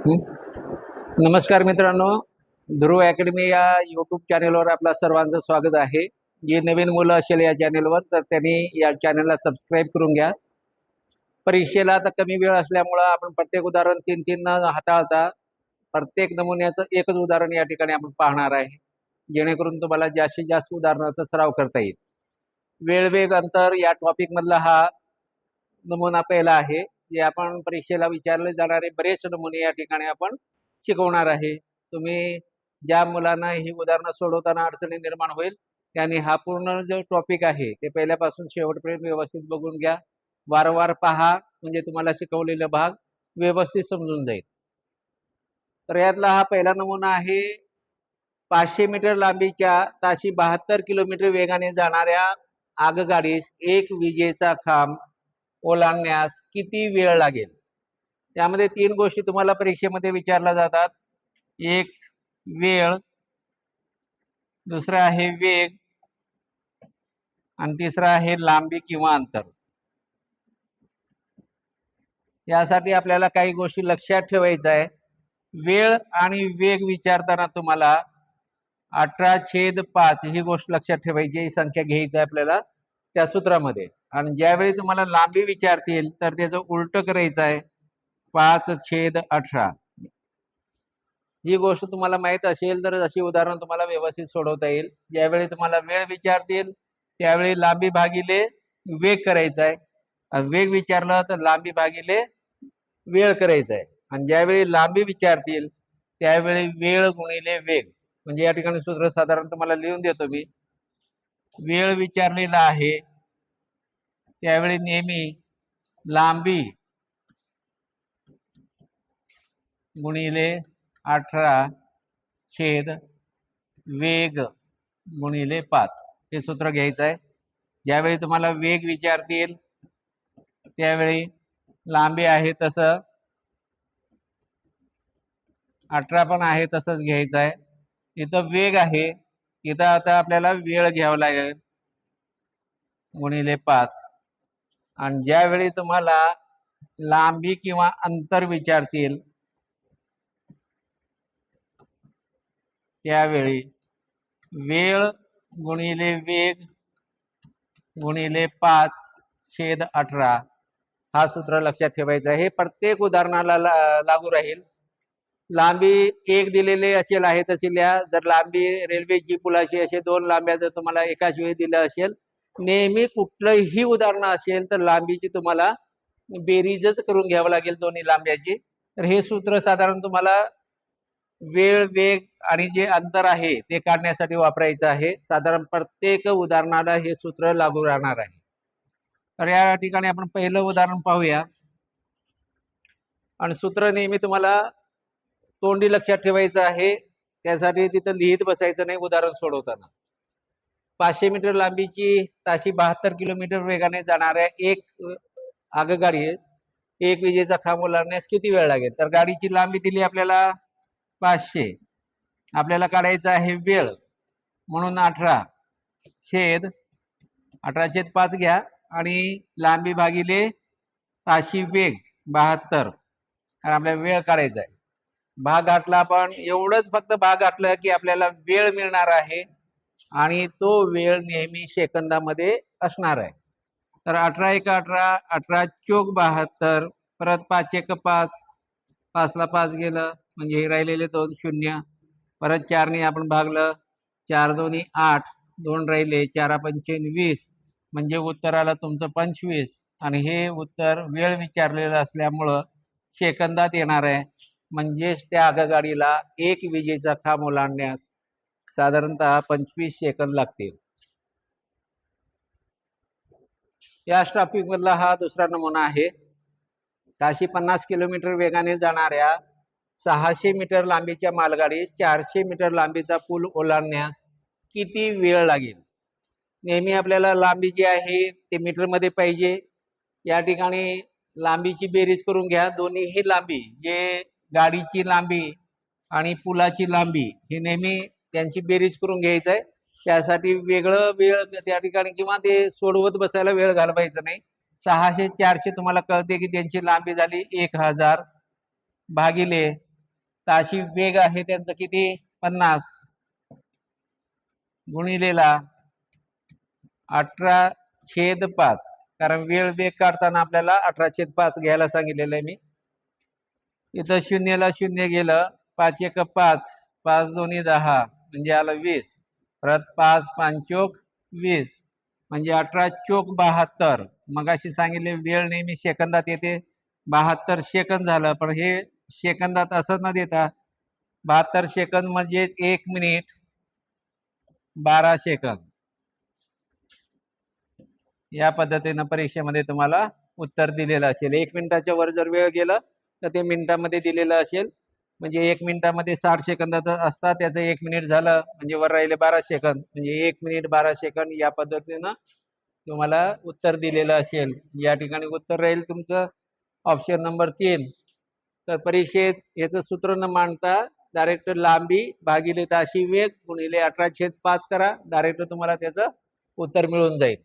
नमस्कार मित्रांनो, ध्रुव अकॅडमी या यूट्यूब चॅनेलवर आपला सर्वांचं स्वागत आहे. जे नवीन मुलं असेल या चॅनेलवर तर त्यांनी या चॅनेलला सबस्क्राईब करून घ्या. परीक्षेला आता कमी वेळ असल्यामुळं आपण प्रत्येक उदाहरण 3-3 न हाताळता प्रत्येक नमुन्याचं एकच उदाहरण या ठिकाणी आपण पाहणार आहे, जेणेकरून तुम्हाला जास्तीत जास्त उदाहरणाचा सराव करता येईल. वेळ वेग अंतर या टॉपिकमधला हा नमुना पहिला आहे. जे आपण परीक्षेला विचारले जाणारे बरेच नमुने या ठिकाणी आपण शिकवणार आहे. तुम्ही ज्या मुलांना ही उदाहरणं सोडवताना अडचणी निर्माण होईल त्यांनी हा पूर्ण जो टॉपिक आहे ते पहिल्यापासून शेवटपर्यंत व्यवस्थित बघून घ्या. वारंवार पहा, म्हणजे तुम्हाला शिकवलेला भाग व्यवस्थित समजून जाईल. तर यातला हा पहिला नमुना आहे. 500 मीटर लांबीच्या ताशी 72 किलोमीटर वेगाने जाणाऱ्या आगगाडीस एक विजेचा खांब ओलांडण्यास किती वेळ लागेल? त्यामध्ये 3 गोष्टी तुम्हाला परीक्षेमध्ये विचारल्या जातात. एक वेळ, दुसरा आहे वेग आणि तिसरा आहे लांबी किंवा अंतर. यासाठी आपल्याला काही गोष्टी लक्षात ठेवायच्या आहे. वेळ आणि वेग विचारताना तुम्हाला 18/5 ही गोष्ट लक्षात ठेवायची, ही संख्या घ्यायची आहे आपल्याला त्या सूत्रामध्ये. आणि ज्यावेळी तुम्हाला लांबी विचारतील तर त्याचं उलट करायचं आहे, 5/18. ही गोष्ट तुम्हाला माहित असेल तर अशी उदाहरण तुम्हाला व्यवस्थित सोडवता येईल. ज्यावेळी तुम्हाला वेळ विचारतील त्यावेळी लांबी भागिले वेग करायचा आहे, आणि वेग विचारलं तर लांबी भागिले वेळ करायचा आहे. आणि ज्यावेळी लांबी विचारतील त्यावेळी वेळ गुणिले वेग, म्हणजे या ठिकाणी सूत्र साधारण तुम्हाला लिहून देतो मी. वेळ विचारलेला आहे त्यावेळी नेहमी लांबी गुणिले 18 वेग गुणिले 5 हे सूत्र घ्यायचं आहे. ज्यावेळी तुम्हाला वेग विचारतील त्यावेळी लांबी आहे तसं 18 पण आहे तसंच घ्यायचं आहे. इथं वेग आहे, इथं आता आपल्याला वेळ घ्यावा लागेल गुणिले 5. आणि ज्यावेळी तुम्हाला लांबी किंवा अंतर विचारतील त्यावेळी वेळ गुणिले वेग गुणिले 5/18 हा सूत्र लक्षात ठेवायचा आहे. हे प्रत्येक उदाहरणाला लागू राहील. लांबी एक दिलेली असेल आहे तशी लिहा. जर लांबी रेल्वेची पुलाची असे 2 लांब्या जर तुम्हाला एकाच वेळी दिलं असेल, नेहमी कुठलंही उदाहरण असेल तर लांबीची तुम्हाला बेरीजच करून घ्यावं लागेल दोन्ही लांब्याची. तर हे सूत्र साधारण तुम्हाला वेळ वेग आणि जे अंतर आहे ते काढण्यासाठी वापरायचं आहे. साधारण प्रत्येक उदाहरणाला हे सूत्र लागू राहणार आहे. तर या ठिकाणी आपण पहिलं उदाहरण पाहूया. आणि सूत्र नेहमी तुम्हाला तोंडी लक्षात ठेवायचं आहे, त्यासाठी तिथं लिहित बसायचं नाही उदाहरण सोडवताना. 500 मीटर लांबीची ताशी 72 किलोमीटर वेगाने जाणाऱ्या एक आगगाडी एक विजेचा खांब ओलांडण्यास किती वेळ लागेल? तर गाडीची लांबी दिली आपल्याला 500, आपल्याला काढायचा आहे वेळ, म्हणून 18/5 घ्या आणि लांबी भागिले ताशी वेग 72, कारण आपल्याला वेळ काढायचा आहे. भाग गाठला आपण, एवढंच फक्त भाग गाठलं की आपल्याला वेळ मिळणार आहे आणि तो वेळ नेहमी सेकंदामध्ये असणार आहे. तर 18×1=18, 18×4=72, परत 5×1=5, 5ला 5 गेलं म्हणजे हे राहिलेले 2 शून्य, परत 4ने आपण भागलं, 4×2=8, 2 राहिले, 4×5=20, म्हणजे उत्तर आलं तुमचं 25. आणि हे उत्तर वेळ विचारलेलं असल्यामुळं सेकंदात येणार आहे. म्हणजेच त्या आगगाडीला एक विजेचा खांब ओलांडण्यास साधारणतः 25 सेकंद लागतील. या टॉपिक मधला हा दुसरा नमुना आहे. ताशी 50 किलोमीटर वेगाने जाणाऱ्या 600 मीटर लांबीच्या मालगाडीस 400 मीटर लांबीचा पूल ओलांडण्यास किती वेळ लागेल? नेहमी आपल्याला लांबी जी आहे ते मीटर मध्ये पाहिजे. या ठिकाणी लांबीची बेरीज करून घ्या. दोन्हीही लांबी, जे गाडीची लांबी आणि पुलाची लांबी, ही नेहमी त्यांची बेरीज करून घ्यायचं आहे. त्यासाठी वेगळं वेळ त्या ठिकाणी किंवा ते सोडवत बसायला वेळ घालवायचा नाही. 600 400 तुम्हाला कळते की त्यांची लांबी झाली 1000 भागिले ताशी वेग आहे त्यांचं किती 50 गुणिलेला 18/5 कारण वेळ वेग काढताना आपल्याला 18/5 घ्यायला सांगितलेलं आहे मी. इथं शून्यला शून्य गेलं 5 एक 5 5 दोन्ही 10 म्हणजे आलं 20 परत 5 5 20 म्हणजे 18 चोक 72. मग अशी सांगितले वेळ नेहमी सेकंदात येते 72 सेकंद झालं पण हे सेकंदात असं न देता 72 सेकंद म्हणजे 1 मिनिट 12 सेकंद या पद्धतीनं परीक्षेमध्ये तुम्हाला उत्तर दिलेलं असेल. 1 मिनिटाच्या वर जर वेळ गेलं तर ते मिनिटामध्ये दिलेलं असेल. म्हणजे 1 मिनिटामध्ये 60 सेकंदाचं असतात त्याचं 1 मिनिट झालं म्हणजे वर राहिले 12 सेकंद म्हणजे 1 मिनिट 12 सेकंद या पद्धतीनं तुम्हाला उत्तर दिलेलं असेल. या ठिकाणी उत्तर राहील तुमचं ऑप्शन नंबर 3. तर परीक्षेत याचं सूत्र न मांडता डायरेक्ट लांबी भागिले ताशी वेग गुणिले 18/5 करा. डायरेक्ट तुम्हाला त्याचं उत्तर मिळून जाईल.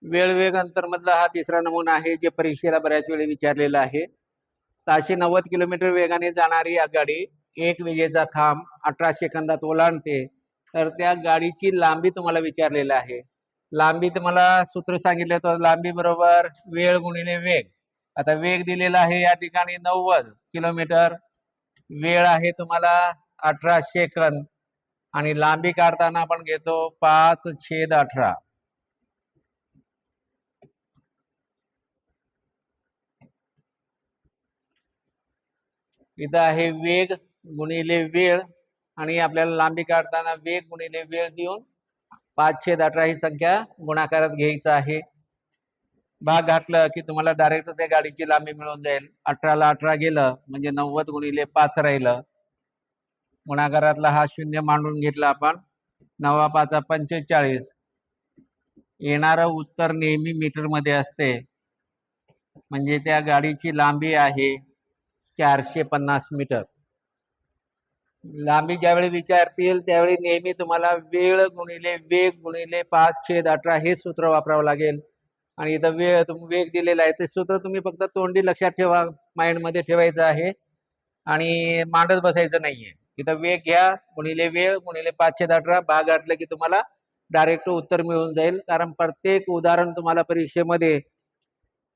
वेळ वेग अंतर मधला हा तिसरा नमुना आहे जे परीक्षेला बऱ्याच वेळी विचारलेला आहे. ताशी 90 किलोमीटर वेगाने जाणारी आगगाडी एक विजेचा खांब 18 सेकंदात ओलांडते तर त्या गाडीची लांबी तुम्हाला विचारलेलं आहे. लांबी तुम्हाला सूत्र सांगितलं तर लांबी बरोबर वेळ गुणिले वेग. आता वेग दिलेला आहे या ठिकाणी 90 किलोमीटर, वेळ आहे तुम्हाला 18 सेकंद आणि लांबी काढताना आपण घेतो 5/18. इथं आहे वेग गुणिले वेळ आणि आपल्याला लांबी काढताना वेग गुणिले वेळ देऊन 5/18 ही संख्या गुणाकारात घ्यायचं आहे. भाग घातलं की तुम्हाला डायरेक्ट त्या गाडीची लांबी मिळून जाईल. 18ला 18 गेलं म्हणजे 90 गुणिले 5 राहिलं. गुणाकारातला हा शून्य मांडून घेतला आपण. 9 5 45. येणारं उत्तर नेहमी मीटर मध्ये असते म्हणजे त्या गाडीची लांबी आहे 450 मीटर. लांबी ज्यावेळी विचारतील त्यावेळी नेहमी तुम्हाला वेळ गुणिले वेग गुणिले 5/18 हे सूत्र वापरावं लागेल. आणि इथं वेग दिलेला आहे ते सूत्र तुम्ही फक्त तोंडी लक्षात ठेवा, माइंड मध्ये ठेवायचं आहे आणि मांडत बसायचं नाहीये. इथं वेग घ्या गुणिले वेळ गुणिले 5/18 भाग घातलं की तुम्हाला डायरेक्ट उत्तर मिळून जाईल. कारण प्रत्येक उदाहरण तुम्हाला परीक्षेमध्ये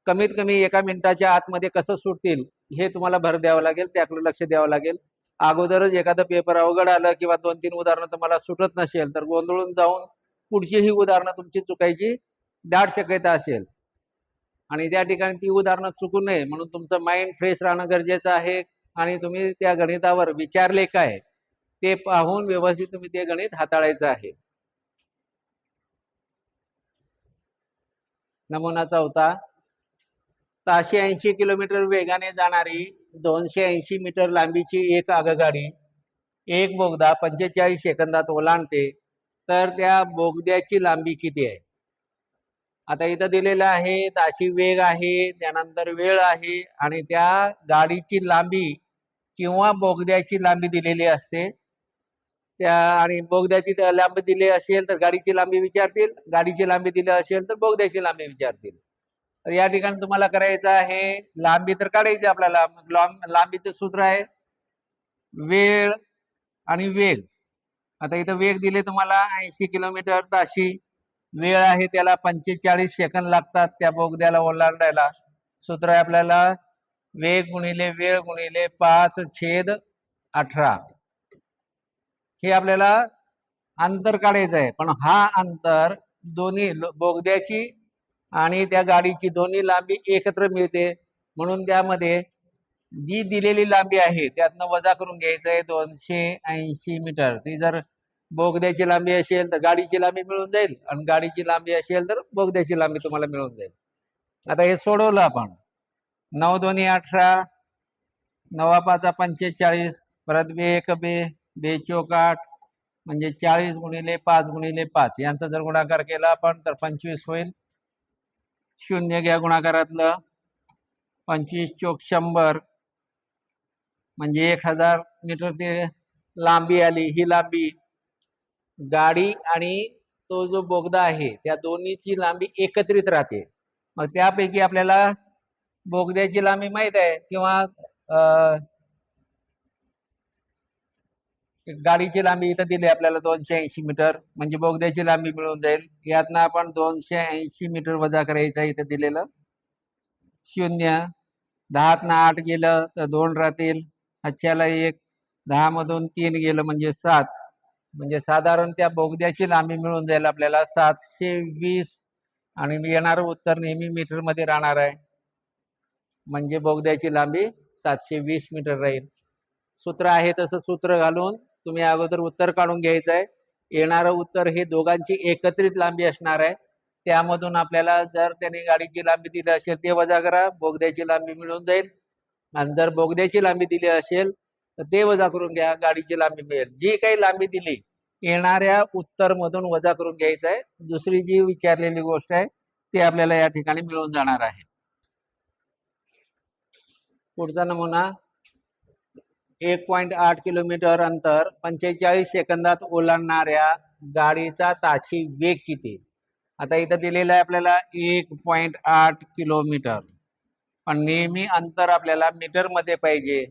कमीत कमी 1 मिनिटाच्या आतमध्ये कसं सुटतील हे तुम्हाला भर द्यावं लागेल, त्याकडे लक्ष द्यावं लागेल. अगोदरच एखादं पेपर अवघड आलं किंवा 2-3 उदाहरणं तुम्हाला सुटत नसेल तर गोंधळून जाऊन पुढची ही उदाहरणं तुमची चुकायची दाट शक्यता असेल आणि त्या ठिकाणी ती उदाहरणं चुकू नये म्हणून तुमचं माइंड फ्रेश राहणं गरजेचं आहे आणि तुम्ही त्या गणितावर विचारले काय ते पाहून व्यवस्थित तुम्ही ते गणित हाताळायचं आहे. नमुना 4. ताशी 80 किलोमीटर वेगाने जाणारी 280 मीटर लांबीची एक आगगाडी एक बोगदा 45 सेकंदात ओलांडते तर त्या बोगद्याची लांबी किती आहे? आता इथं दिलेलं आहे ताशी वेग आहे, त्यानंतर वेळ आहे आणि त्या गाडीची लांबी किंवा बोगद्याची लांबी दिलेली असते. त्या आणि बोगद्याची लांबी दिली असेल तर गाडीची लांबी विचारतील, गाडीची लांबी दिली असेल तर बोगद्याची लांबी विचारतील. तर या ठिकाणी तुम्हाला करायचं आहे लांबी तर काढायची आपल्याला. लांबीचं सूत्र आहे वेळ आणि वेग. आता इथं वेग दिले तुम्हाला 80 किलोमीटर ताशी, वेळ आहे त्याला 45 सेकंद लागतात त्या बोगद्याला ओलांडायला. सूत्र आहे आपल्याला वेग गुणिले वेळ गुणिले 5/18. हे आपल्याला अंतर काढायचं आहे पण हा अंतर दोन्ही बोगद्याची आणि त्या गाडीची दोन्ही लांबी एकत्र मिळते म्हणून त्यामध्ये जी दिलेली लांबी आहे त्यातनं वजा करून घ्यायचं आहे 280 मीटर. ती जर बोगद्याची लांबी असेल तर गाडीची लांबी मिळून जाईल आणि गाडीची लांबी असेल तर बोगद्याची लांबी तुम्हाला मिळून जाईल. आता हे सोडवलं आपण. 9 दोन्ही 18, 9 5 45 परत 1 2 चोक 8 म्हणजे 40 गुणिले 5 गुणिले 5 यांचा जर गुणाकार केला आपण तर 25 होईल. शून्य घ्या गुणाकारातलं. 25 चोक 100 म्हणजे 1000 मीटर ते लांबी आली. ही लांबी गाडी आणि तो जो बोगदा आहे त्या दोन्हीची लांबी एकत्रित राहते. मग त्यापैकी आपल्याला बोगद्याची लांबी माहित आहे किंवा गाडीची लांबी इथं दिली आपल्याला 280 मीटर, म्हणजे बोगद्याची लांबी मिळून जाईल. यातनं आपण 280 मीटर वजा करायचं इथं दिलेलं. 0, 10तनं 8 गेलं तर 2 राहतील, 5ला 1, 10 मधून 3 गेलं म्हणजे 7, म्हणजे साधारण त्या बोगद्याची लांबी मिळून जाईल आपल्याला 720. आणि येणारं उत्तर नेहमी मीटर मध्ये राहणार आहे, म्हणजे बोगद्याची लांबी 720 मीटर राहील. सूत्र आहे तसं सूत्र घालून तुम्ही अगोदर उत्तर काढून घ्यायचं आहे. येणारं उत्तर हे दोघांची एकत्रित लांबी असणार आहे. त्यामधून आपल्याला जर त्याने गाडीची लांबी दिली असेल ते वजा करा, बोगद्याची लांबी मिळून जाईल. आणि जर बोगद्याची लांबी दिली असेल तर ते वजा करून घ्या, गाडीची लांबी मिळेल. जी काही लांबी दिली येणाऱ्या उत्तर मधून वजा करून घ्यायचं आहे. दुसरी जी विचारलेली गोष्ट आहे ती आपल्याला या ठिकाणी मिळून जाणार आहे. पुढचा नमुना 1.8 किलोमीटर अंतर 45 सेकंदात ओलांडणाऱ्या गाडीचा ताशी वेग किती? आता इथं दिलेलं आहे आपल्याला 1.8 किलोमीटर, पण नेहमी अंतर आपल्याला मीटर मध्ये पाहिजे.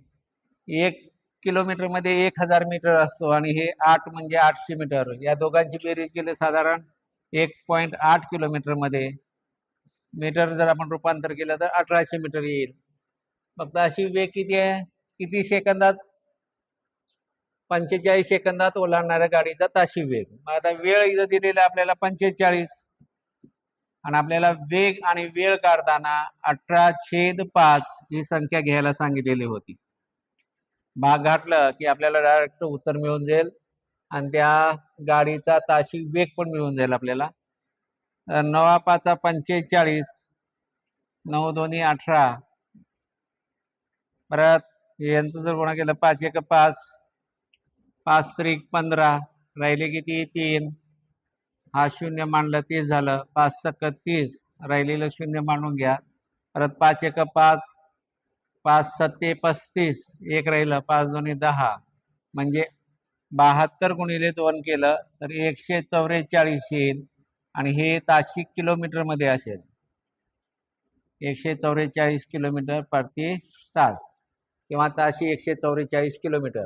1 किलोमीटर मध्ये 1000 मीटर असतो आणि हे 8 म्हणजे 800 मीटर. या दोघांची बेरीज केली साधारण 1.8 किलोमीटर मध्ये मीटर जर आपण रूपांतर केलं तर 1800 मीटर येईल. फक्त अशी वेग किती आहे, किती सेकंदात? 45 सेकंदात ओलांडणाऱ्या गाडीचा ताशी वेग. मग आता वेळ इथं दिलेला आपल्याला 45 आणि आपल्याला वेग आणि वेळ काढताना 18/5 ही संख्या घ्यायला सांगितलेली होती. भाग घातलं की आपल्याला डायरेक्ट उत्तर मिळून जाईल आणि त्या गाडीचा ताशी वेग पण मिळून जाईल आपल्याला. 9×5 = 45, 9 दोन्ही 18, परत यांचं जर गुणा केलं 5×1 = 5, 5×3 = 15, राहिले किती 3, हा 0 मांडलं 30 झालं, 5×7 = 30, राहिलेलं 0 मांडून घ्या. परत 5×1 = 5, 5×7 = 35, एक राहिलं, 5 दोन्ही 10, म्हणजे 72 × 2 केलं तर 144 येईल आणि हे ताशी किलोमीटर मध्ये असेल. 144 किलोमीटर प्रति तास किंवा ताशी 144 किलोमीटर.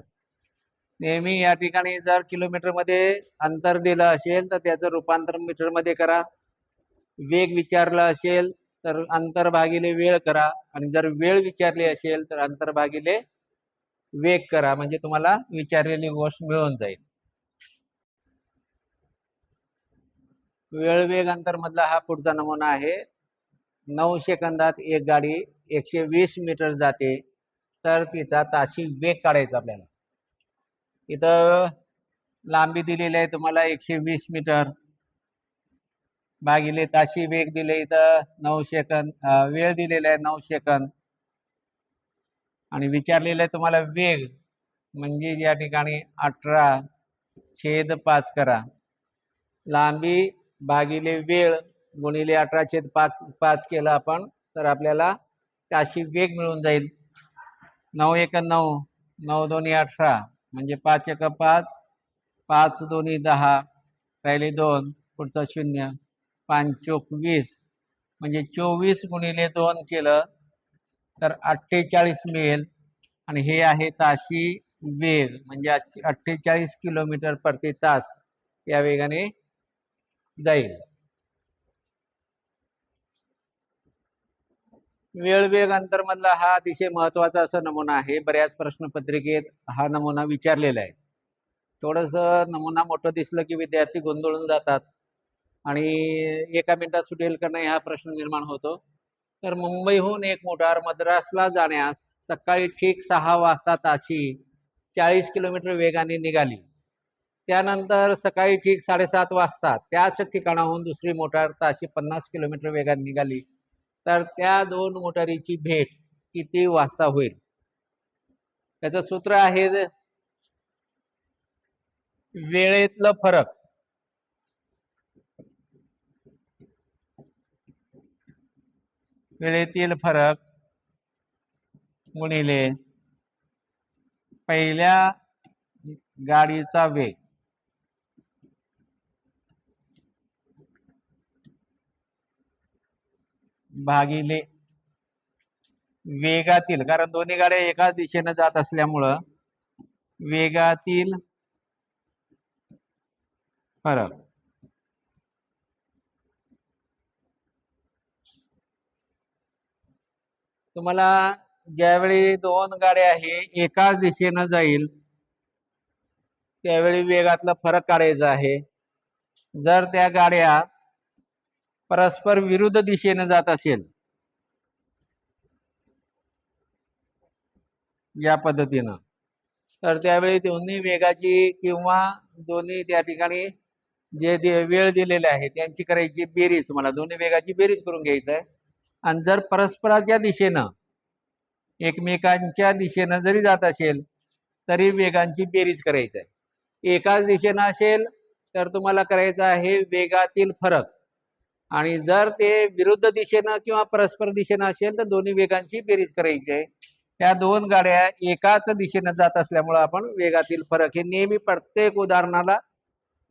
नेहमी या ठिकाणी जर किलोमीटर मध्ये अंतर दिलं असेल तर त्याचं रूपांतर मीटर मध्ये करा. वेग विचारला असेल तर अंतर भागिले वेळ करा आणि जर वेळ विचारली असेल तर अंतर भागिले वेग करा, म्हणजे तुम्हाला विचारलेली गोष्ट मिळून जाईल. वेळ वेग अंतर मधला हा पुढचा नमुना आहे. 9 सेकंदात एक गाडी 120 मीटर जाते तर तिचा ताशी वेग काढायचा आपल्याला. इथं लांबी दिलेली आहे तुम्हाला 120 मीटर भागिले ताशी वेग दिले इथं 9 सेकंद, वेळ दिलेला आहे 9 सेकंद आणि विचारलेलं आहे तुम्हाला वेग, म्हणजे या ठिकाणी 18/5 करा. लांबी भागिले वेळ गुणिले 18/5 केलं आपण तर आपल्याला ताशी वेग मिळून जाईल. 9×1 = 9, 9 दोन्ही 18, म्हणजे 5×1 = 5, 5 दोन्ही 10, राहिले 2, पुढचा 0, 5×4 = 20, म्हणजे 24 × 2 केलं तर 48 मिळेल आणि हे आहे ताशी वेग, म्हणजे 48 किलोमीटर प्रति तास या वेगाने जाईल. वेळ वेग अंतर मधला हा अतिशय महत्वाचा असा नमुना आहे. बऱ्याच प्रश्नपत्रिकेत हा नमुना विचारलेला आहे. थोडस नमुना मोठं दिसलं की विद्यार्थी गोंधळून जातात आणि एका मिनिटात सुटेल का नाही हा प्रश्न निर्माण होतो. तर मुंबईहून एक मोटार मद्रासला जाण्यास सकाळी ठीक 6 वाजता ताशी 40 किलोमीटर वेगाने निघाली. त्यानंतर सकाळी ठीक 7:30 वाजता त्याच ठिकाणाहून दुसरी मोटार ताशी 50 किलोमीटर वेगाने निघाली. तर त्या दोन मोटारीची भेट किती वाजता होईल? त्याचं सूत्र आहे वेळेतलं फरक वेळेतील फरक गुणिले पहिल्या गाडीचा वेग भागिले वेगातील, कारण दोन्ही गाड्या एकाच दिशेने जात असल्यामुळं वेगातील फरक. तुम्हाला ज्यावेळी दोन गाड्या आहे एकाच दिशेनं जाईल त्यावेळी वेगातला फरक काढायचा आहे. जर त्या गाड्या परस्पर विरुद्ध दिशेने जात असेल या पद्धतीनं तर त्यावेळी दोन्ही वेगाची किंवा दोन्ही त्या ठिकाणी जे वेळ दिलेले आहे त्यांची करायची बेरीज, तुम्हाला दोन्ही वेगाची बेरीज करून घ्यायचं आहे. आणि जर परस्पराच्या दिशेनं एकमेकांच्या दिशेनं जरी जात असेल तरी वेगांची बेरीज करायची आहे. एकाच दिशेनं असेल तर तुम्हाला करायचं आहे वेगातील फरक, आणि जर ते विरुद्ध दिशेनं किंवा परस्पर दिशेनं असेल तर दोन्ही वेगांची बेरीज करायची आहे. या दोन गाड्या एकाच दिशेनं जात असल्यामुळे आपण वेगातील फरक हे नेहमी प्रत्येक उदाहरणाला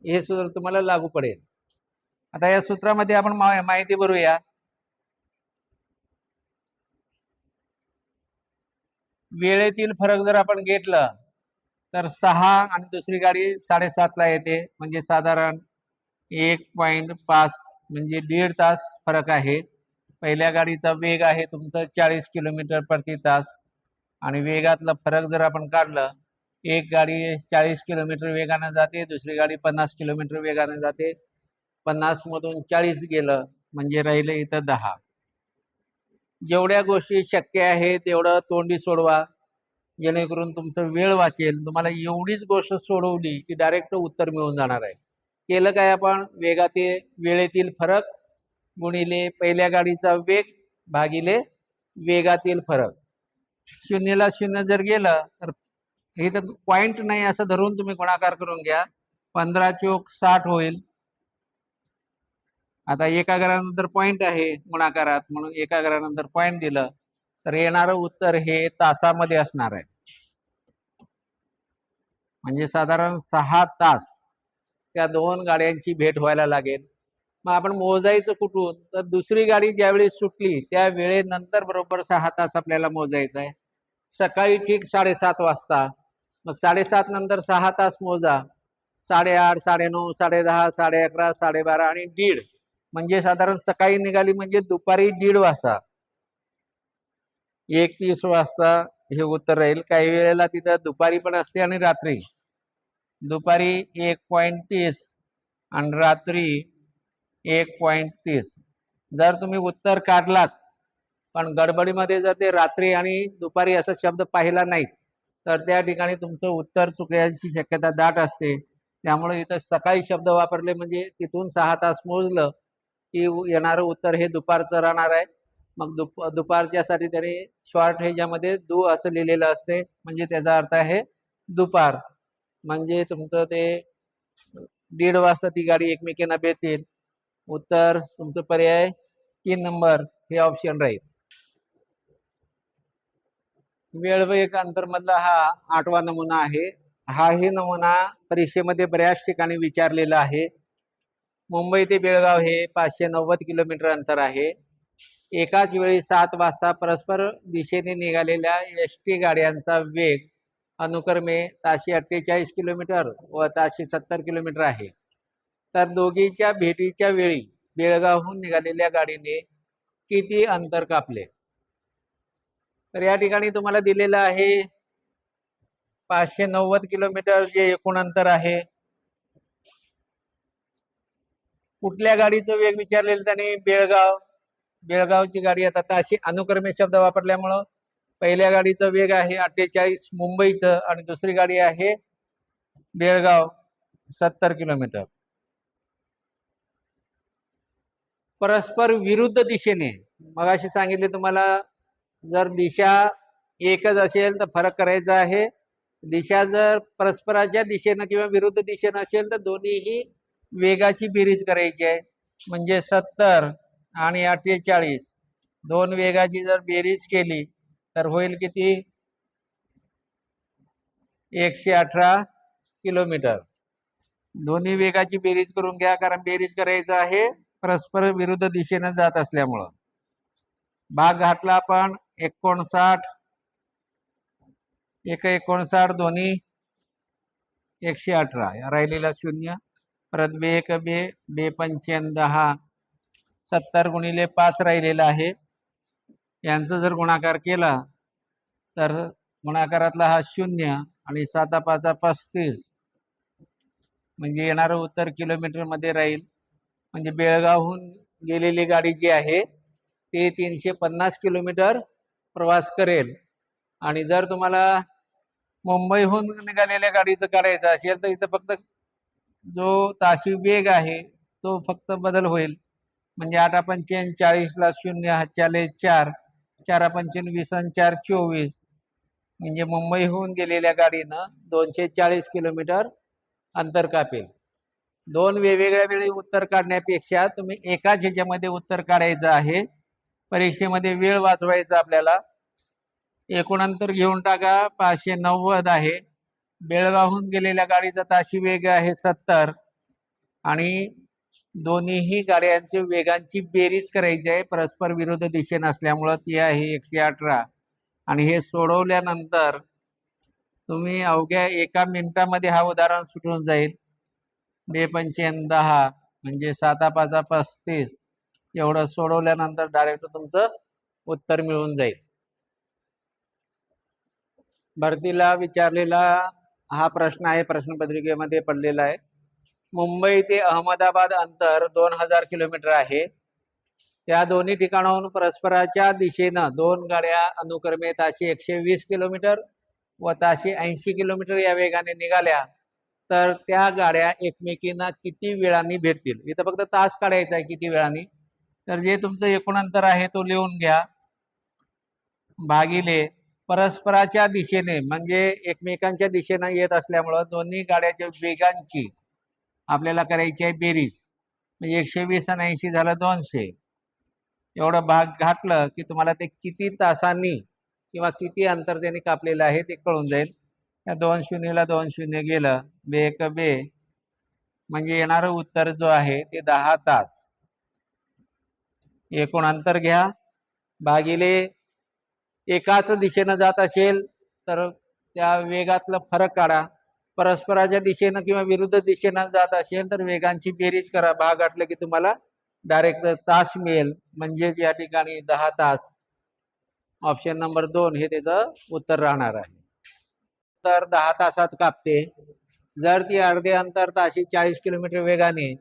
हे सूत्र तुम्हाला लागू पडेल. आता या सूत्रामध्ये आपण माहिती भरूया. वेळेतील फरक जर आपण घेतलं तर 6 आणि दुसरी गाडी 7:30 ला येते, म्हणजे साधारण 1.5 म्हणजे 1.5 तास फरक आहे. पहिल्या गाडीचा वेग आहे तुमचा 40 किलोमीटर प्रति तास, आणि वेगातला फरक जर आपण काढलं, एक गाडी 40 किलोमीटर वेगाने जाते, दुसरी गाडी 50 किलोमीटर वेगाने जाते. 50 मधून 40 गेलं म्हणजे राहिलं इथं 10. जेवढ्या गोष्टी शक्य आहे तेवढं तोंडी सोडवा, जेणेकरून तुमचं वेळ वाचेल. तुम्हाला एवढीच गोष्ट सोडवली की डायरेक्ट उत्तर मिळून जाणार आहे. केलं काय आपण, वेगातील वेळेतील फरक गुणिले पहिल्या गाडीचा वेग भागिले वेगातील फरक. 0 ला 0 जर गेलं तर हे तर पॉइंट नाही असं धरून तुम्ही गुणाकार करून घ्या. 15 चोक 60 होईल. आता एका घरानंतर पॉइंट आहे गुणाकारात, म्हणून एका घरानंतर पॉइंट दिलं तर येणारं उत्तर हे तासामध्ये असणार आहे. म्हणजे साधारण 6 तास त्या दोन गाड्यांची भेट व्हायला लागेल. मग आपण मोजायचं कुठून, तर दुसरी गाडी ज्यावेळी सुटली त्या वेळेनंतर बरोबर 6 तास आपल्याला मोजायचं आहे. सकाळी ठीक 7:30 वाजता, मग 7:30 नंतर 6 तास मोजा. 8:30, 9:30, 10:30, 11:30, 12:30 आणि 1:30, म्हणजे साधारण सकाळी निघाली म्हणजे दुपारी 1:30 वाजता, 1:30 वाजता हे उत्तर राहील. काही वेळेला तिथं दुपारी पण असते आणि रात्री. दुपारी 1.30 आणि रात्री 1.30. जर तुम्ही उत्तर काढलात पण गडबडीमध्ये जर ते रात्री आणि दुपारी असा शब्द पाहिला नाही तर त्या ठिकाणी तुमचं उत्तर चुकण्याची शक्यता दाट असते. त्यामुळे इथं सकाळी शब्द वापरले म्हणजे तिथून 6 तास मोजलं की येणारं उत्तर हे दुपारचं राहणार आहे. मग दुपारच्यासाठी त्याने शॉर्ट ह्याच्यामध्ये दु असं लिहिलेलं असते, म्हणजे त्याचा अर्थ आहे दुपार. म्हणजे तुमचं ते 1:30 वाजता ती गाडी एकमेकांना भेटतील. उत्तर तुमचं पर्याय 3 नंबर हे ऑप्शन राहील. वेळ व एक अंतर मधला हा 8वा नमुना आहे. हाही नमुना परीक्षेमध्ये बऱ्याच ठिकाणी विचारलेला आहे. मुंबई ते बेळगाव हे 590 किलोमीटर अंतर आहे. एकाच वेळी 7 वाजता परस्पर दिशेने निघालेल्या एसटी गाड्यांचा वेग अनुक्रमे ताशी 48 किलोमीटर व ताशी 70 किलोमीटर आहे. तर दोघीच्या भेटीच्या वेळी बेळगावहून निघालेल्या गाडीने किती अंतर कापले. तर या ठिकाणी तुम्हाला दिलेलं आहे 590 किलोमीटर जे एकूण अंतर आहे. कुठल्या गाडीचं वेग विचारलेलं त्याने, बेळगावची गाडी. आता ताशी अनुक्रमे शब्द वापरल्यामुळं पहिल्या गाडीचा वेग आहे 48 मुंबईचं, आणि दुसरी गाडी आहे बेळगाव 70 किलोमीटर. परस्पर विरुद्ध दिशेने मगाशी सांगितले तुम्हाला, जर दिशा एकच असेल तर फरक करायचा आहे. दिशा जर परस्पराच्या दिशेनं किंवा विरुद्ध दिशेनं असेल तर दोन्हीही वेगाची बेरीज करायची आहे. म्हणजे 70 आणि 48 दोन वेगाची जर बेरीज केली तर होईल किती, 118 किलोमीटर. दोन्ही वेगाची बेरीज करून घ्या, कारण बेरीज करायचं आहे परस्पर विरुद्ध दिशेनं जात असल्यामुळं. भाग घातला आपण 59, 59 दोन्ही 118, राहिलेला 0. परत बे एक बे, बे पंचेन 10, 70 गुणिले 5 राहिलेलं आहे. यांचं जर गुणाकार केला तर गुणाकारातला हा 0 आणि 7 5 35, म्हणजे येणारं उत्तर किलोमीटर मध्ये राहील. म्हणजे बेळगावहून गेलेली गाडी जी आहे ते 350 किलोमीटर प्रवास करेल. आणि जर तुम्हाला मुंबईहून निघालेल्या गाडीचं काढायचं असेल तर इथं फक्त जो ताशी वेग आहे तो फक्त बदल होईल. म्हणजे 8 पंचेन 40 ला 0, हातच्याले 4, 4 पंचेन 20 आणि 4 24, म्हणजे मुंबईहून गेलेल्या गाडीनं 240 किलोमीटर अंतर कापेल. दोन वेगवेगळ्या वेळी उत्तर काढण्यापेक्षा तुम्ही एकाच ह्याच्यामध्ये उत्तर काढायचं आहे. परीक्षेमध्ये वेळ वाचवायचा आपल्याला. एकूण अंतर घेऊन टाका, 590 आहे. बेळगावहून गेलेल्या गाडीचा ताशी वेग आहे 70 आणि दोन्हीही गाड्यांच्या वेगांची बेरीज करायची आहे. परस्पर विरुद्ध दिशेने असल्यामुळं ती आहे 118. आणि हे सोडवल्यानंतर तुम्ही अवघ्या 1 मिनिटामध्ये हा उदाहरण सुटून जाईल. 2 पंचेन 10 म्हणजे 7 5 35, एवढं सोडवल्यानंतर डायरेक्ट तुमचं उत्तर मिळून जाईल. भरतीला विचारलेला हा प्रश्न आहे, प्रश्नपत्रिकेमध्ये पडलेला आहे. मुंबई ते अहमदाबाद अंतर 2000 किलोमीटर आहे. त्या दोन्ही ठिकाणाहून परस्पराच्या दिशेनं दोन गाड्या अनुक्रमे ताशी 120 किलोमीटर व ताशी 80 किलोमीटर या वेगाने निघाल्या तर त्या गाड्या एकमेकींना किती वेळाने भेटतील. इथं फक्त तास काढायचा आहे किती वेळाने. तर जे तुमचं एकूण अंतर आहे तो लिहून घ्या, भागिले परस्पराच्या दिशेने म्हणजे एकमेकांच्या दिशेने येत असल्यामुळं दोन्ही गाड्याच्या वेगांची आपल्याला करायची आहे बेरीज. म्हणजे 120 आणि 80 झालं 200. एवढं भाग घातलं की तुम्हाला ते किती तासांनी किंवा किती अंतर त्यांनी कापलेलं आहे ते कळून जाईल. त्या 2 शून्यला 2 शून्य गेलं, बे एक बे, म्हणजे येणारं उत्तर जो आहे ते 10 तास. एकूण अंतर घ्या भागिले एकाच दिशेनं जात असेल तर त्या वेगातला फरक काढा. परस्पराच्या दिशेनं किंवा विरुद्ध दिशेनं जात असेल तर वेगांची बेरीज करा, भाग घातलं की तुम्हाला डायरेक्ट तास मिळेल. म्हणजेच या ठिकाणी 10 तास. ऑप्शन नंबर 2 हे त्याचं उत्तर राहणार आहे. तर 10 तासात कापते. जर ती अर्धे अंतर ताशी 40 किलोमीटर वेगाने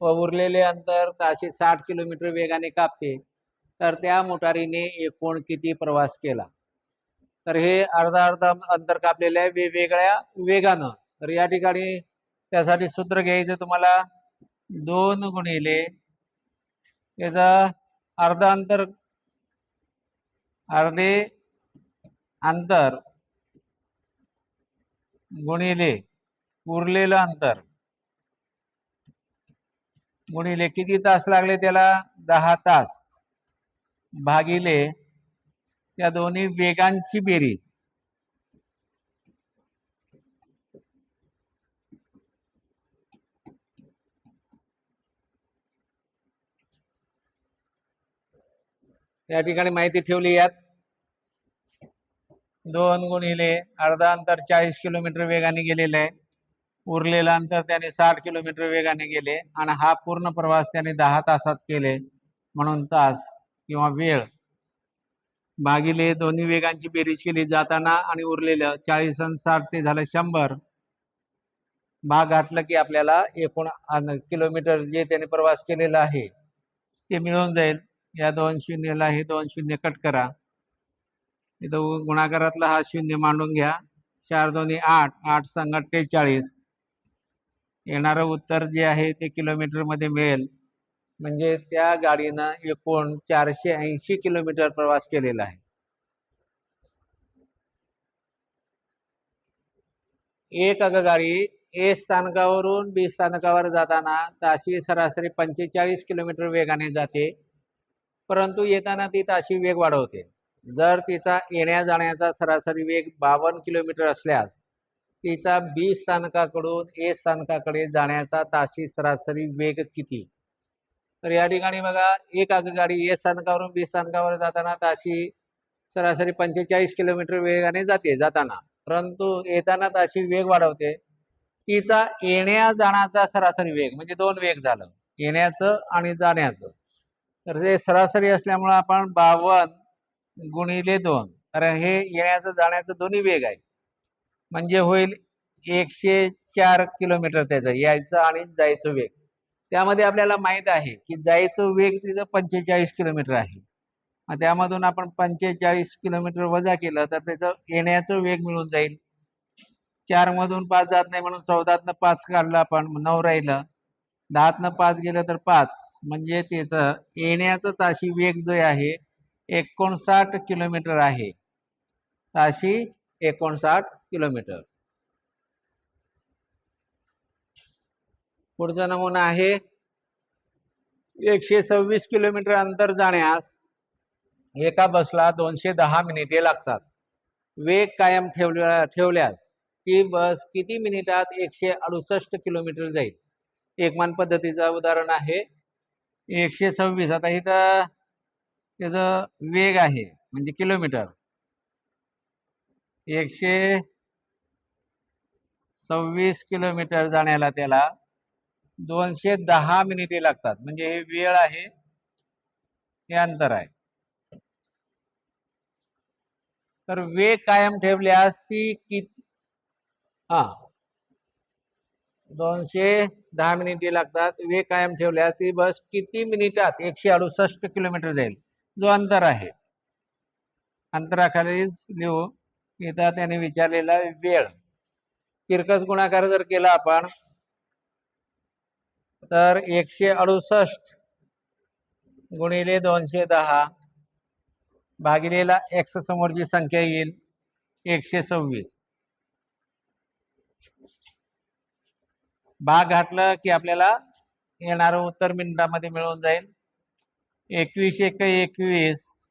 व उरलेले अंतर ताशी 60 किलोमीटर वेगाने कापते तर त्या मोटारीने एकूण किती प्रवास केला. तर हे अर्धा अर्धा अंतर कापलेलं आहे वेगवेगळ्या वेगानं. तर या ठिकाणी त्यासाठी सूत्र घ्यायचं तुम्हाला, 2 गुणिले याचं अर्धे अंतर गुणिले उरलेलं अंतर गुणिले किती तास लागले त्याला 10 तास, भागिले त्या दोन्ही वेगांची बेरीज. या ठिकाणी माहिती ठेवली. यात 2 गुणिले अर्धा अंतर 40 किलोमीटर वेगाने गेलेलं आहे, उरलेलं अंतर त्याने 60 किलोमीटर वेगाने गेले आणि हा पूर्ण प्रवास त्याने 10 तासात केले म्हणून तास किंवा वेळ, भागिले दोन्ही वेगांची बेरीज केली जाताना आणि उरलेलं 40 आणि 60 ते झालं 100. भाग घातलं की आपल्याला एकूण किलोमीटर जे त्याने प्रवास केलेला आहे ते मिळून जाईल. या 2 शून्यला हे 2 शून्य कट करा, इथं गुणाकारातला हा 0 मांडून घ्या. 4 दोन्ही 8, 8 संग 43. येणारं उत्तर जे आहे ते किलोमीटर मध्ये मिळेल. म्हणजे त्या गाडीनं एकूण 480 किलोमीटर प्रवास केलेला आहे. एक आगगाडी ए स्थानकावरून बी स्थानकावर जाताना ताशी सरासरी 45 किलोमीटर वेगाने जाते, परंतु येताना ती ताशी वेग वाढवते. जर तिचा येण्या जाण्याचा सरासरी वेग 52 किलोमीटर असल्यास तिचा बी स्थानकाकडून ए स्थानकाकडे जाण्याचा ताशी सरासरी वेग किती. तर या ठिकाणी बघा, एक आगगाडी ए स्थानकावरून बी स्थानकावर जाताना ताशी सरासरी 45 किलोमीटर वेगाने जाते जाताना, परंतु येताना ताशी वेग वाढवते. तिचा येण्या जाण्याचा सरासरी वेग म्हणजे दोन वेग झालं, येण्याचं आणि जाण्याचं. तर हे सरासरी असल्यामुळे आपण 52 गुणिले 2, कारण हे येण्याचं जाण्याचं दोन्ही वेग आहे, म्हणजे होईल 104 किलोमीटर त्याचं यायचं आणि जायचं वेग. त्यामध्ये आपल्याला माहित आहे की जायचं वेग तिथं 45 किलोमीटर आहे. त्यामधून आपण 45 किलोमीटर वजा केलं तर त्याचं येण्याचं वेग मिळून जाईल. 4 मधून 5 जात नाही म्हणून 14तनं 5 काढलं आपण, 9 राहिलं. 10तनं 5 गेलं तर 5, म्हणजे त्याचं येण्याचं ताशी वेग जो आहे 59 किलोमीटर आहे. ताशी 59 किलोमीटर. पुढचा नमुना आहे 126 किलोमीटर अंतर जाण्यास एका बसला 210 मिनिटे लागतात. वेग कायम ठेवल्यास ती बस किती मिनिटात 168 किलोमीटर जाईल? एकमान पद्धतीचं उदाहरण आहे 126. आता इथं त्याचं वेग आहे म्हणजे किलोमीटर, 126 किलोमीटर जाण्याला त्याला 210 मिनिटे लागतात, म्हणजे हे वेळ आहे, हे अंतर आहे. तर वेग कायम ठेवल्यास ती किती, 210 मिनिटे लागतात. वेग कायम ठेवल्यास ती बस किती मिनिटात 168 किलोमीटर जाईल? जो अंतर आहे, अंतराखालीच लिहू. इथं त्याने विचारलेला वेळ तिरकस गुणाकार जर केला आपण तर 168 गुणिले 210 भागिलेला एक्स समोरची संख्या येईल 126. भाग घातलं की आपल्याला येणारं उत्तर मिनिटामध्ये मिळून जाईल. 21 एक 21,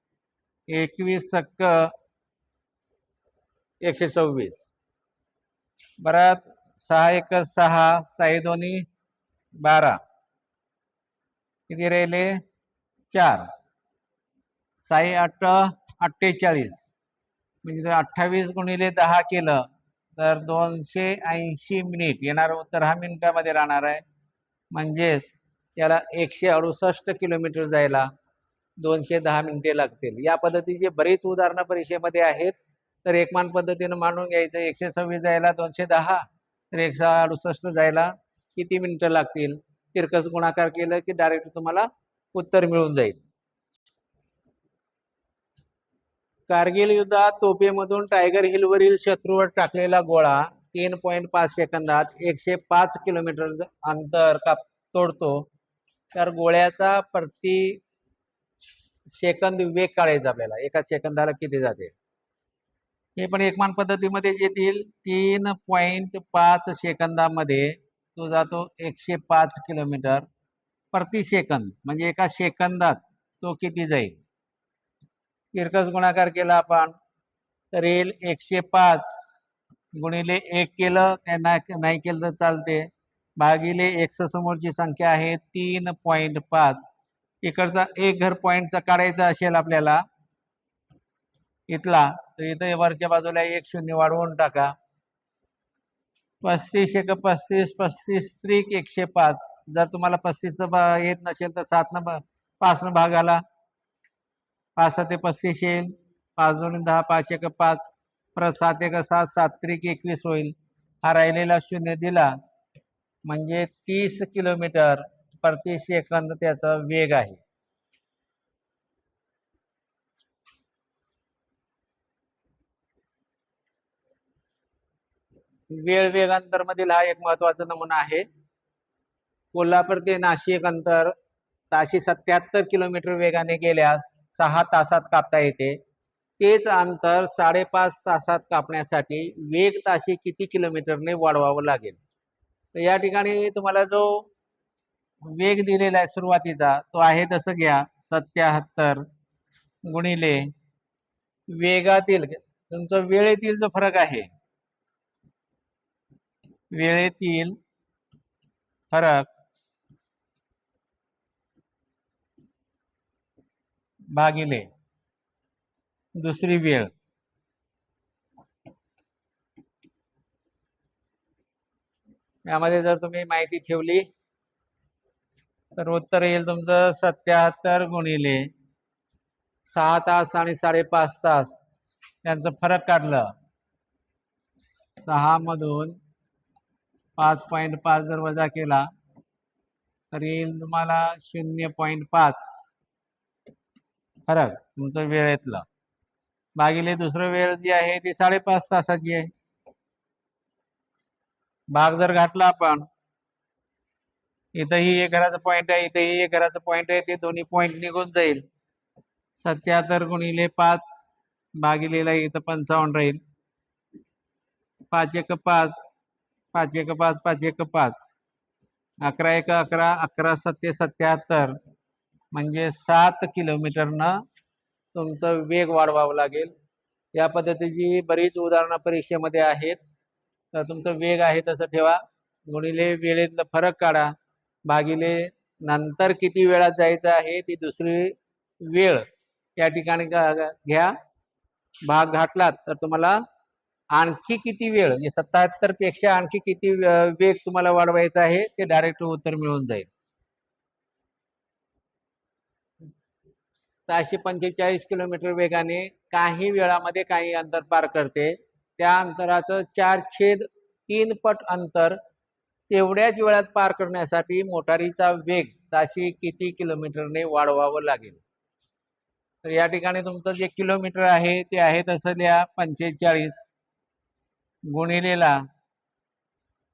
21 सक्क 126. परत 6 एक 6, 6 दोन्ही 12, किती राहिले 4, 6 8 48, म्हणजे 28 गुणिले 10 केलं तर 280 मिनिट. येणारं उत्तर हा मिनिटामध्ये राहणार आहे, म्हणजेच त्याला 168 किलोमीटर जायला 210 मिनिटे लागतील. या पद्धतीचे बरीच उदाहरणं परीक्षेमध्ये आहेत. तर एकमान पद्धतीनं मांडून घ्यायचं. 126 जायला 210, तर 168 जायला किती मिनिटं लागतील? तिरकस गुणाकार केलं की डायरेक्ट तुम्हाला उत्तर मिळून जाईल. कारगिल युद्धात तोफेमधून टायगर हिलवरील शत्रूवर टाकलेला गोळा 3.5 सेकंदात 105 किलोमीटर अंतर तोडतो. तर गोळ्याचा प्रति सेकंद वेग काढायचा आपल्याला, एका सेकंदाला किती जाते. हे पण एकमान पद्धतीमध्ये येतील. 3.5 सेकंदामध्ये तो जातो 105 किलोमीटर प्रति सेकंद, म्हणजे एका सेकंदात तो किती जाईल. तिरकस गुणाकार केला आपण तर येईल 105 गुणिले 1 केलं, नाही केलं तर चालते, भागिले एक्स समोरची संख्या आहे 3.5. इकडचा एक घर पॉईंटचा काढायचा असेल आपल्याला इथला, तर इथं वरच्या बाजूला 1 शून्य वाढवून टाका. 35 एक 35, 35 त्रिक 105. जर तुम्हाला 35चं येत नसेल तर 7 5 भागाला 5 7 35 येईल. 5 2 10, 5 1 5, परत 7 1 7, 7 त्रिक 21 होईल. हा राहिलेला शून्य दिला म्हणजे 30 किलोमीटर प्रति सेकंद त्याचा वेग आहे. वेळ वेग अंतर मधील हा एक महत्वाचा नमुना आहे. कोल्हापूर ते नाशिक अंतर ताशी 77 किलोमीटर वेगाने गेल्यास 6 तासात कापता येते. तेच अंतर 5.5 तासात कापण्यासाठी वेग ताशी किती किलोमीटरने वाढवावं लागेल. तर या ठिकाणी तुम्हाला जो वेग दिलेला आहे सुरुवातीचा तो आहे तसं घ्या, 77 गुणिले वेगातील तुमचा वेळेतील जो फरक आहे, वेळेतील फरक भागिले दुसरी वेळ. यामध्ये जर तुम्ही माहिती ठेवली तर उत्तर येईल तुमचं 77 गुणिले 6 तास आणि 5.5 तास यांचं फरक काढलं 6 मधून 5.5 जर वजा केला तर येईल तुम्हाला 0.5 फरक तुमचं वेळेतलं भागिले दुसरं वेळ जी आहे ती 5.5 तासाची आहे. भाग जर घातला आपण इथंही एक घराचा पॉइंट आहे इथेही एक घराचा पॉइंट आहे ते दोन्ही पॉइंट निघून जाईल 77 गुणिले 5 भागिलेला इथं 55 राहील 5 एक 5 5 एक 5 5 एक 5 11 एक 11 11 सत्ते 77 म्हणजे 7 किलोमीटरनं तुमचं वेग वाढवावं लागेल. या पद्धतीची बरीच उदाहरणं परीक्षेमध्ये आहेत. तर तुमचं वेग आहे तसं ठेवा गुणिले वेळेतलं फरक काढा भागिले नंतर किती वेळात जायचं आहे ती दुसरी वेळ या ठिकाणी घ्या भाग घातलात तर तुम्हाला आणखी किती वेळ म्हणजे 77 पेक्षा आणखी किती वेग तुम्हाला वाढवायचा आहे ते डायरेक्ट उत्तर मिळून जाईल. 745 किलोमीटर वेगाने काही वेळामध्ये काही अंतर पार करते त्या अंतराचं 4/3 पट अंतर तेवढ्याच वेळात पार करण्यासाठी मोटारीचा वेग ताशी किती किलोमीटरने वाढवावं लागेल. तर या ठिकाणी तुमचं जे किलोमीटर आहे ते आहे तसं लिहा 45 गुणिलेला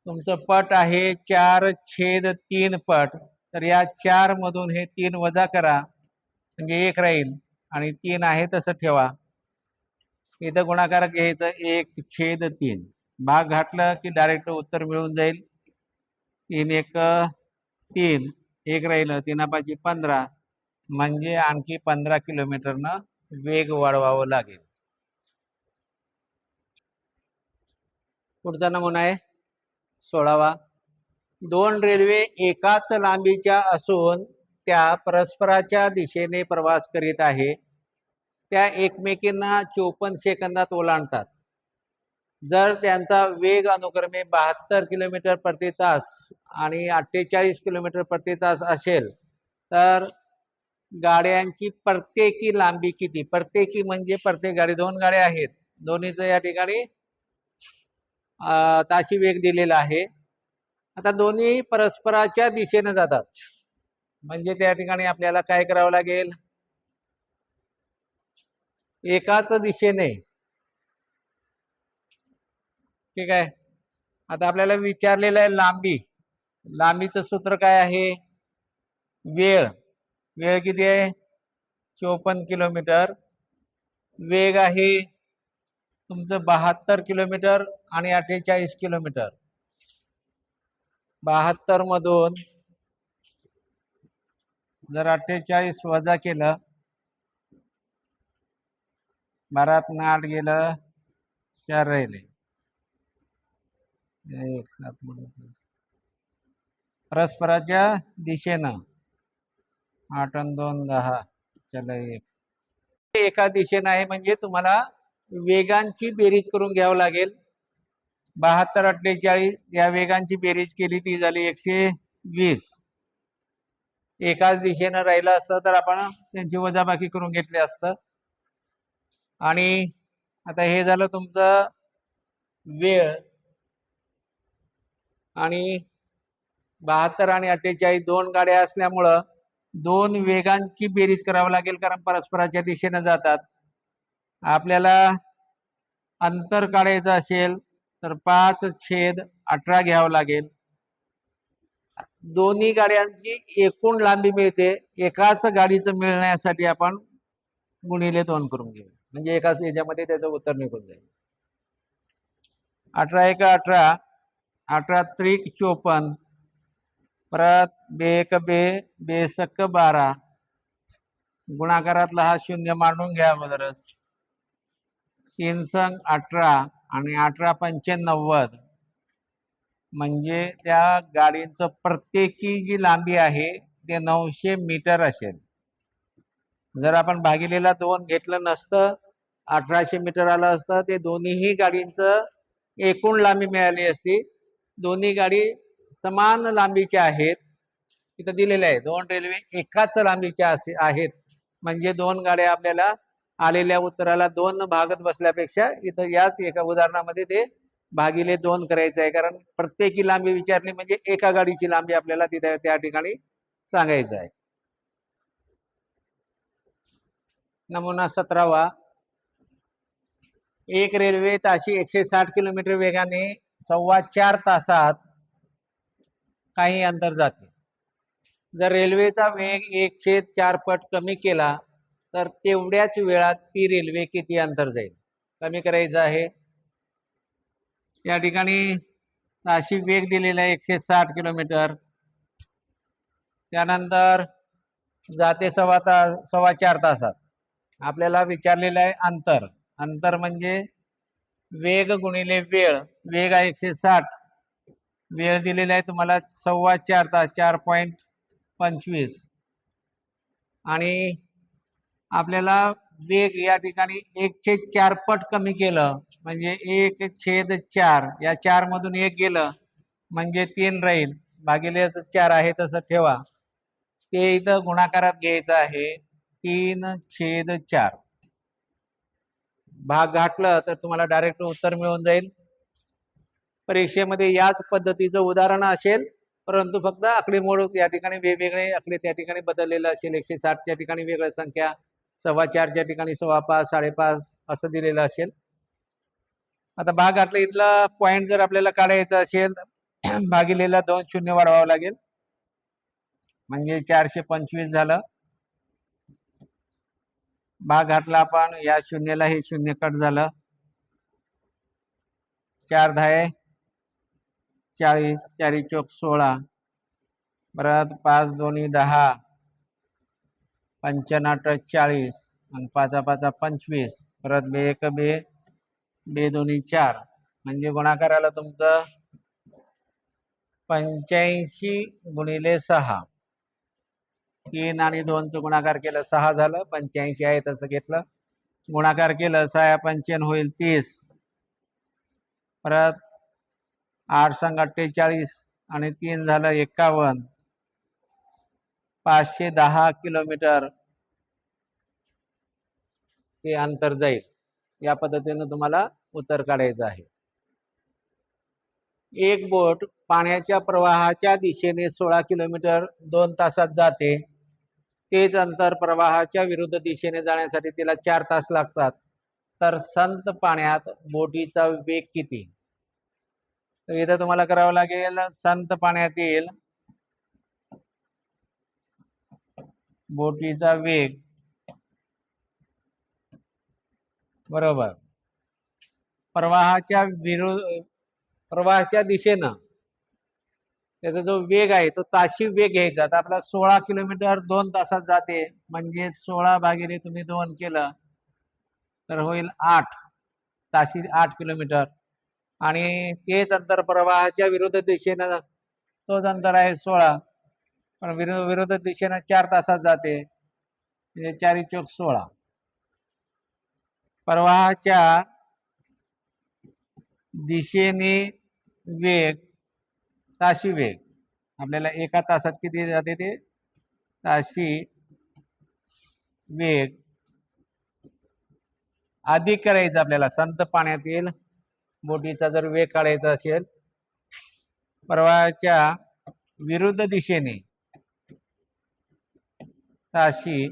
तुमचं पट आहे 4/3 पट तर या 4 मधून हे 3 वजा करा म्हणजे 1 राहील आणि 3 आहे तसं ठेवा इथं गुणाकार घ्यायचं 1/3 भाग घातलं की डायरेक्ट उत्तर मिळून जाईल 3 एक 3 1 राहिलं 3 15 म्हणजे आणखी 15 किलोमीटरनं वेग वाढवावं लागेल. पुढचा नमुना आहे 16वा. दोन रेल्वे एकाच लांबीच्या असून त्या परस्पराच्या दिशेने प्रवास करीत आहे त्या एकमेकींना 54 सेकंदात ओलांडतात. जर त्यांचा वेग अनुक्रमे 72 किलोमीटर प्रति तास आणि 48 किलोमीटर प्रति तास असेल तर गाड्यांची प्रत्येकी लांबी किती. प्रत्येकी म्हणजे प्रत्येक गाडी 2 गाड्या आहेत दोन्हीचं या ठिकाणी ताशी वेग दिलेला आहे. आता दोन्ही परस्पराच्या दिशेने जातात म्हणजे त्या ठिकाणी आपल्याला काय करावं लागेल एकाच दिशेने. ठीक आहे आता आपल्याला विचारलेलं आहे लांबी. लांबीचं सूत्र काय आहे वेळ. वेळ किती आहे 54 किलोमीटर. वेग आहे तुमचं 72 किलोमीटर आणि 48 किलोमीटर. 72 मधून जर 48 वजा केलं 12 8 गेलं 4 राहिले 1 7 परस्पराच्या दिशेनं 8 आणि 2 10 चला 1 एका दिशेनं आहे म्हणजे तुम्हाला वेगांची बेरीज करून घ्यावं लागेल. 72 48 या वेगांची बेरीज केली ती झाली 120. एकाच दिशेनं राहिलं असतं तर आपण त्यांची वजाबाकी करून घेतली असतं. आणि आता हे झालं तुमचं वेळ आणि 72 आणि 48 दोन गाड्या असल्यामुळं दोन वेगांची बेरीज करावी लागेल कारण परस्पराच्या दिशेने जातात. आपल्याला अंतर काढायचं असेल तर 5/18 घ्यावं लागेल. दोन्ही गाड्यांची एकूण लांबी मिळते एकाच गाडीचं मिळण्यासाठी आपण गुणिले 2 करून घेऊ म्हणजे एकाच याच्यामध्ये त्याचं उत्तर निघून जाईल. 18 एक 18 18 त्रिक 54 परत 2 एक 2 2 सक 12 गुणाकारातला हा शून्य मांडून घ्या अगोदरच 3 संग 18 आणि 18 पंचे 90 म्हणजे त्या गाडीचं प्रत्येकी जी लांबी आहे ते 900 मीटर असेल. जर आपण भागिलेला 2 घेतलं नसतं 1800 मीटर आलं असतं ते दोन्हीही गाडींचं एकूण लांबी मिळाली असती. दोन्ही गाडी समान लांबीच्या आहेत. इथं दिलेले आहे 2 रेल्वे एकाच लांबीच्या आहेत. म्हणजे 2 गाड्या आपल्याला आलेल्या उत्तराला 2 भागत बसल्यापेक्षा इथं याच एका उदाहरणामध्ये ते भागिले 2 करायचं आहे. कारण प्रत्येकी लांबी विचारली म्हणजे एका गाडीची लांबी आपल्याला तिथे त्या ठिकाणी सांगायचं आहे. नमुना 17वा. एक रेल्वे ताशी 160 किलोमीटर वेगाने 4.25 तासात काही अंतर जाते. जर रेल्वेचा वेग 1/4 पट कमी केला तर तेवढ्याच वेळात ती रेल्वे किती अंतर जाईल? कमी करायचं आहे. या ठिकाणी ताशी वेग दिलेला आहे 160 किलोमीटर. त्यानंतर जाते 4.25 तासात. आपल्याला विचारलेलं आहे अंतर. अंतर म्हणजे वेग गुणिले वेळ. वेग आहे 160, वेळ दिलेला आहे तुम्हाला 4.25 तास 4.25 आणि आपल्याला वेग या ठिकाणी 1/4 पट कमी केलं म्हणजे 1/4. या 4 मधून 1 गेलं म्हणजे 3 राहील. भागिले 4 आहे तसं ठेवा. ते इथं गुणाकारात घ्यायचं आहे. 3/4. भाग घातलं तर तुम्हाला डायरेक्ट उत्तर मिळून जाईल. परीक्षेमध्ये याच पद्धतीचं उदाहरण असेल, परंतु फक्त आकडेमोड या ठिकाणी वेगवेगळे आकडे त्या ठिकाणी बदललेलं असेल. 160च्या ठिकाणी वेगळी संख्या, 4.25च्या ठिकाणी 5.25, 5.5 असं दिलेलं असेल. आता भाग घातला. इथला पॉइंट जर आपल्याला काढायचा असेल भागिलेला 2 शून्य वाढवावं लागेल म्हणजे 425 झालं. भाग घातला आपण, या शून्याला हे शून्य कट झालं. 4 10 40, 4 चौक 16, परत 5 2 10, 55 40 आणि 5 5 25, परत 2 1 2, 2 2 4 म्हणजे गुणाकार आला तुमचं 85 गुणिले 6. 3 आणि 2चं गुणाकार केलं 6 झालं. 85 आहे तसं घेतलं. गुणाकार केलं 6 पंचेन होईल 30. परत 8 संग 48 आणि 3 झालं 51. 510 किलोमीटर ते अंतर जाईल. या पद्धतीने तुम्हाला उत्तर काढायचं आहे. एक बोट पाण्याच्या प्रवाहाच्या दिशेने 16 किलोमीटर 2 तासात जाते. तेच अंतर प्रवाहाच्या विरुद्ध दिशेने जाण्यासाठी तिला 4 तास लागतात. तर संत पाण्यात बोटीचा वेग किती? तर इथं तुम्हाला करावं लागेल. संत पाण्यातील बोटीचा वेग बरोबर प्रवाहाच्या दिशेनं त्याचा जो वेग आहे तो ताशी वेग घ्यायचा. आता आपला 16 किलोमीटर 2 तासात जाते म्हणजे 16 भागिले तुम्ही 2 केलं तर होईल 8 ताशी 8 किलोमीटर. आणि तेच अंतर प्रवाहाच्या विरुद्ध दिशेनं तोच अंतर आहे 16, पण विरुद्ध दिशेनं 4 तासात जाते म्हणजे 4 चौक 16. प्रवाहाच्या दिशेने वेग ताशी वेग आपल्याला एका तासात किती जाते ते ताशी वेग अधिक करायचं आपल्याला. संत पाण्यातील बोटीचा जर वेग काढायचा असेल प्रवाहाच्या विरुद्ध दिशेने ताशी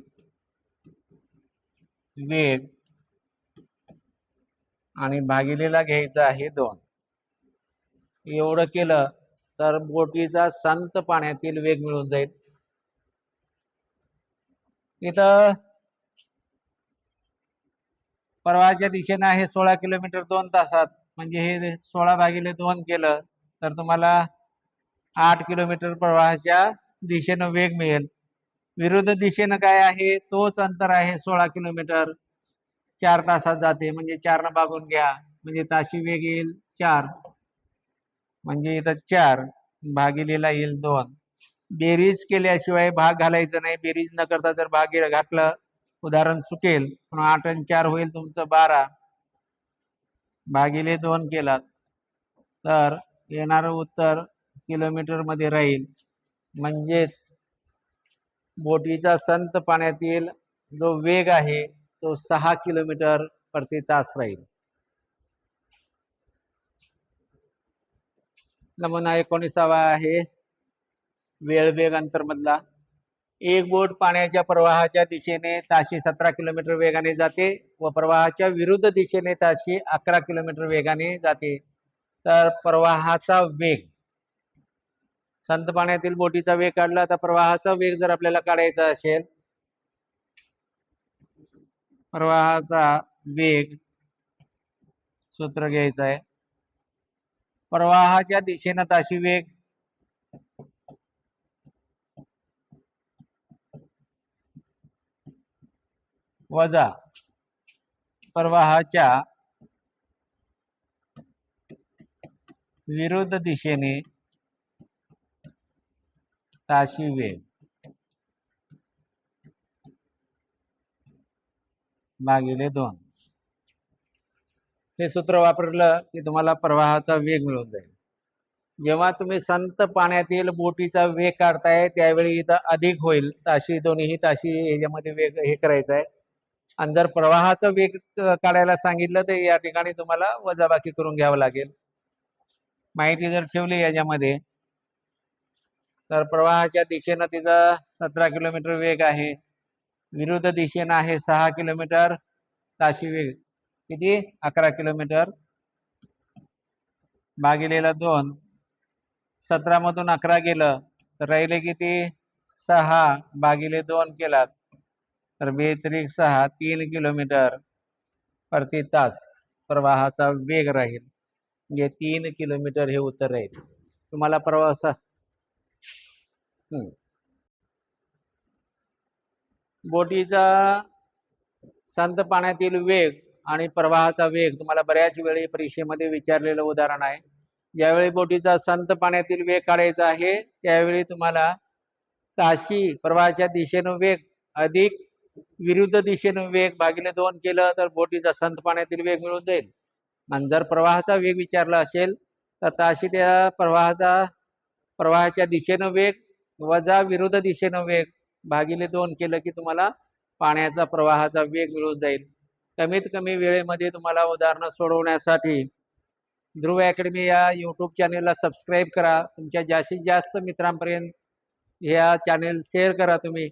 वेग आणि भागिलेला घ्यायचा आहे 2. एवढं केलं तर बोटीचा संत पाण्यातील वेग मिळून जाईल. इथं प्रवाहाच्या दिशेने आहे 16 किलोमीटर 2 तासात म्हणजे हे 16 भागिले 2 केलं तर तुम्हाला 8 किलोमीटर प्रवाहाच्या दिशेनं वेग मिळेल. विरुद्ध दिशेनं काय आहे तोच अंतर आहे 16 किलोमीटर 4 तासात जाते म्हणजे 4 न भागून घ्या म्हणजे ताशी वेग येईल 4 म्हणजे इथं 4 भागिलेला येईल 2. बेरीज केल्याशिवाय भाग घालायचं नाही. बेरीज न करता जर भाग घातलं उदाहरण चुकेल. पण 8 आणि 4 होईल तुमचं 12 भागिले 2 केलात तर येणारं उत्तर किलोमीटरमध्ये राहील. म्हणजेच बोटीचा संत पाण्यातील जो वेग आहे तो 6 किलोमीटर प्रति तास राहील. नमुना 19 आहे वेळ वेग अंतरमधला. एक बोट पाण्याच्या प्रवाहाच्या दिशेने ताशी 17 किलोमीटर वेगाने जाते व प्रवाहाच्या विरुद्ध दिशेने ताशी 11 किलोमीटर वेगाने जाते. तर प्रवाहाचा वेग, संत पाण्यातील बोटीचा वेग काढला तर प्रवाहाचा वेग जर आपल्याला काढायचा असेल, प्रवाहाचा वेग सूत्र घ्यायचं आहे. प्रवाहाच्या दिशेने ताशी वेग वजा प्रवाहाच्या विरुद्ध दिशेने ताशी वेग भागिले 2. हे सूत्र वापरलं की तुम्हाला प्रवाहाचा वेग मिळून जाईल. जेव्हा तुम्ही संत पाण्यातील बोटीचा वेग काढताय त्यावेळी इथं अधिक होईल, ताशी दोन्ही ताशी ह्याच्यामध्ये वेग हे करायचं आहे. आणि जर प्रवाहाचा वेग काढायला सांगितलं तर या ठिकाणी तुम्हाला वजाबाकी करून घ्यावं लागेल. माहिती जर ठेवली याच्यामध्ये तर प्रवाहाच्या दिशेनं तिचा 17 किलोमीटर वेग आहे, विरुद्ध दिशेनं आहे 6 किलोमीटर ताशी वेग, किती 11 किलोमीटर भागिलेला 2. 17 मधून 11 गेलं तर राहिले किती 6 भागिले 2 केलात तर 2×6 3 किलोमीटर प्रति तास प्रवाहाचा वेग राहील. म्हणजे 3 किलोमीटर हे उत्तर राहील. तुम्हाला प्रवासा बोटीचा संत पाण्यातील वेग आणि प्रवाहाचा वेग तुम्हाला बऱ्याच वेळी परीक्षेमध्ये विचारलेलं उदाहरण आहे. ज्यावेळी बोटीचा संत पाण्यातील वेग काढायचा आहे त्यावेळी तुम्हाला ताशी प्रवाहाच्या दिशेनं वेग अधिक विरुद्ध दिशेनं वेग भागिले 2 केलं तर बोटीचा संत पाण्यातील वेग मिळून जाईल. आणि जर प्रवाहाचा वेग विचारला असेल तर ताशी त्या प्रवाहाच्या दिशेनं वेग वजा विरुद्ध दिशेनं वेग भागिले 2 केलं की तुम्हाला पाण्याचा प्रवाहाचा वेग मिळून जाईल. कमीत कमी वेळेमध्ये तुम्हाला उदाहरणं सोडवण्यासाठी ध्रुव अकॅडमी या यूट्यूब चॅनेलला सबस्क्राईब करा. तुमच्या जास्तीत जास्त मित्रांपर्यंत या चॅनेल शेअर करा तुम्ही,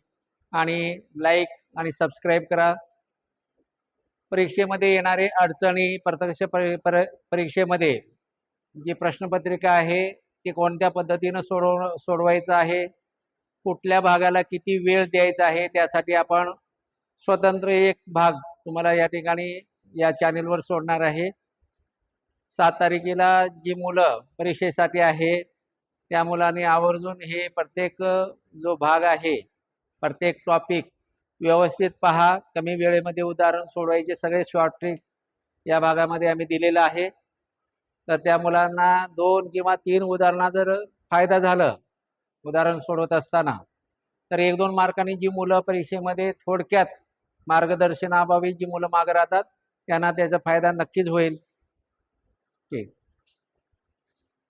आणि लाईक आणि सबस्क्राईब करा. परीक्षेमध्ये येणारे अडचणी, प्रत्यक्ष परीक्षेमध्ये जी प्रश्नपत्रिका आहे ती कोणत्या पद्धतीनं सोडवायचं आहे, कुठल्या भागाला किती वेळ द्यायचा आहे, त्यासाठी आपण स्वतंत्र एक भाग तुम्हाला या ठिकाणी या चॅनेलवर सोडणार आहे. 7 तारखेला जी मुलं परीक्षेसाठी आहे त्या मुलांनी आवर्जून हे प्रत्येक जो भाग आहे, प्रत्येक टॉपिक व्यवस्थित पहा. कमी वेळेमध्ये उदाहरण सोडवायचे सगळे शॉर्ट ट्रिक या भागामध्ये आम्ही दिलेलं आहे. तर त्या मुलांना 2 किंवा 3 उदाहरणा जर फायदा झालं उदाहरण सोडवत असताना तर 1-2 मार्कांनी जी मुलं परीक्षेमध्ये थोडक्यात मार्गदर्शनाअभावी जी मुलं मागे राहतात त्यांना त्याचा फायदा नक्कीच होईल. ठीक.